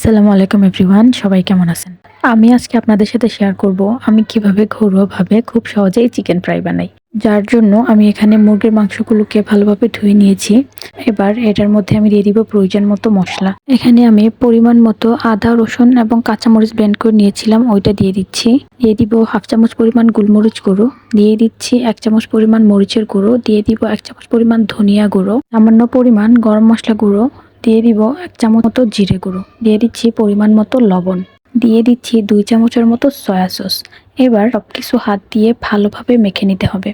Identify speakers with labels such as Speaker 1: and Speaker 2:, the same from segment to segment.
Speaker 1: আসসালামু আলাইকুম এভরিওয়ান, সবাই কেমন আছেন? আমি আজকে আপনাদের সাথে শেয়ার করব আমি কিভাবে ঘরোয়াভাবে খুব সহজেই চিকেন ফ্রাই বানাই। যার জন্য আমি এখানে মুরগির মাংসগুলোকে ভালোভাবে ধুয়ে নিয়েছি। এবার এটার মধ্যে আমি দিয়ে দিব প্রয়োজন মতো মশলা। এখানে আমি পরিমাণ মতো আদা, রসুন এবং কাঁচামরিচ ব্লেন্ড করে নিয়েছিলাম, ওইটা দিয়ে দিচ্ছি। দিয়ে দিব হাফ চামচ পরিমাণ গোলমরিচ গুঁড়ো, দিয়ে দিচ্ছি 1 চামচ পরিমাণ মরিচের গুঁড়ো, দিয়ে দিব 1 চামচ পরিমাণ ধনিয়া গুঁড়ো, সামান্য পরিমাণ গরম মশলা গুঁড়ো, দিয়ে দিব 1 চামচ মতো জিরে গুঁড়ো, দিয়ে দিচ্ছি পরিমাণ মতো লবণ, দিয়ে দিচ্ছি 2 চামচের মতো সয়া সস। এবার সবকিছু হাত দিয়ে ভালোভাবে মেখে নিতে হবে।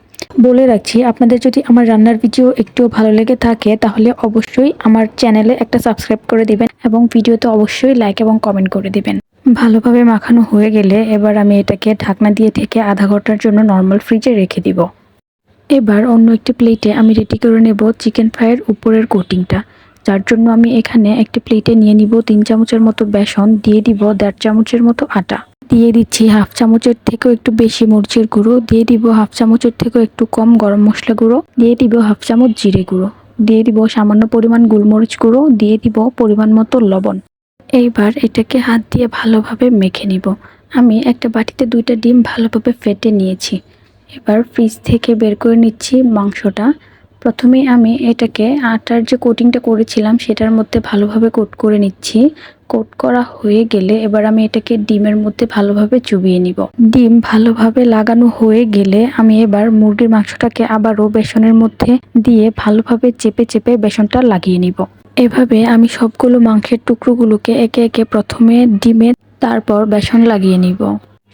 Speaker 1: বলে রাখছি, আপনাদের যদি আমার রান্নার ভিডিও একটু ভালো লেগে থাকে তাহলে অবশ্যই আমার চ্যানেলে একটা সাবস্ক্রাইব করে দিবেন এবং ভিডিওতে অবশ্যই লাইক এবং কমেন্ট করে দিবেন। ভালোভাবে মাখানো হয়ে গেলে এবার আমি এটাকে ঢাকনা দিয়ে ঢেকে আধা ঘন্টার জন্য নর্মাল ফ্রিজে রেখে দিব। এবার অন্য একটি প্লেটে আমি রেডি করে নেব চিকেন ফ্রাইয়ের উপরের কোটিংটা। যার জন্য আমি এখানে একটি প্লেটে নিয়ে নিব 3 চামচের মতো বেসন, দিয়ে দিব 1.5 চামচের মতো আটা, দিয়ে দিচ্ছি হাফ চামচের থেকেও একটু বেশি মরিচের গুঁড়ো, দিয়ে দিব হাফ চামচের থেকেও একটু কম গরম মশলা গুঁড়ো, দিয়ে দিব হাফ চামচ জিরে গুঁড়ো, দিয়ে দিব সামান্য পরিমাণ গোলমরিচ গুঁড়ো, দিয়ে দিব পরিমাণ মতো লবণ। এইবার এটাকে হাত দিয়ে ভালোভাবে মেখে নিব। আমি একটা বাটিতে 2টা ডিম ভালোভাবে ফেটে নিয়েছি। এবার ফ্রিজ থেকে বের করে নিচ্ছি মাংসটা। প্রথমে আমি এটাকে আটার যে কোটিংটা করেছিলাম সেটার মধ্যে ভালোভাবে কোট করে নিচ্ছি। কোট করা হয়ে গেলে এবার আমি এটাকে ডিমের মধ্যে ভালোভাবে চুবিয়ে নিব। ডিম ভালোভাবে লাগানো হয়ে গেলে আমি এবার মুরগির মাংসটাকে আবারও বেসনের মধ্যে দিয়ে ভালোভাবে চেপে চেপে বেসনটা লাগিয়ে নিব। এভাবে আমি সবগুলো মাংসের টুকরোগুলোকে একে একে প্রথমে ডিমে, তারপর বেসন লাগিয়ে নিব।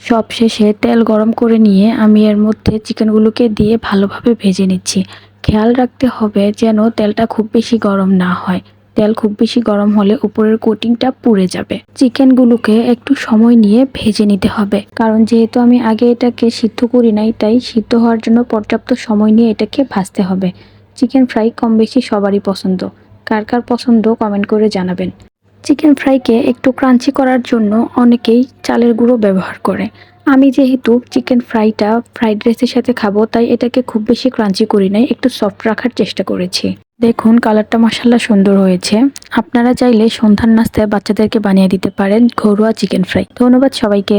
Speaker 1: সবশেষে তেল গরম করে নিয়ে আমি এর মধ্যে চিকেনগুলোকে দিয়ে ভালোভাবে ভেজে নিচ্ছি। খেয়াল রাখতে হবে যেন তেলটা খুব বেশি গরম না হয়। তেল খুব বেশি গরম হলে উপরের কোটিংটা পুড়ে যাবে। চিকেনগুলোকে একটু সময় নিয়ে ভেজে নিতে হবে, কারণ যেহেতু আমি আগে এটাকে সিদ্ধ করি নাই, তাই সিদ্ধ হওয়ার জন্য পর্যাপ্ত সময় নিয়ে এটাকে ভাজতে হবে। চিকেন ফ্রাই কম বেশি সবারই পছন্দ। কার কার পছন্দ কমেন্ট করে জানাবেন। চিকেন ফ্রাইকে একটু ক্রাঞ্চি করার জন্য অনেকেই চালের গুঁড়ো ব্যবহার করে। আমি যেহেতু চিকেন ফ্রাইটা ফ্রাইড রাইসের সাথে খাবো, তাই এটাকে খুব বেশি ক্রাঞ্চি করি নাই, একটু সফট রাখার চেষ্টা করেছি। দেখুন কালারটা মাশাআল্লাহ সুন্দর হয়েছে। আপনারা চাইলে সন্ধ্যার নাস্তায় বাচ্চাদেরকে বানিয়ে দিতে পারেন ঘরোয়া চিকেন ফ্রাই। ধন্যবাদ সবাইকে।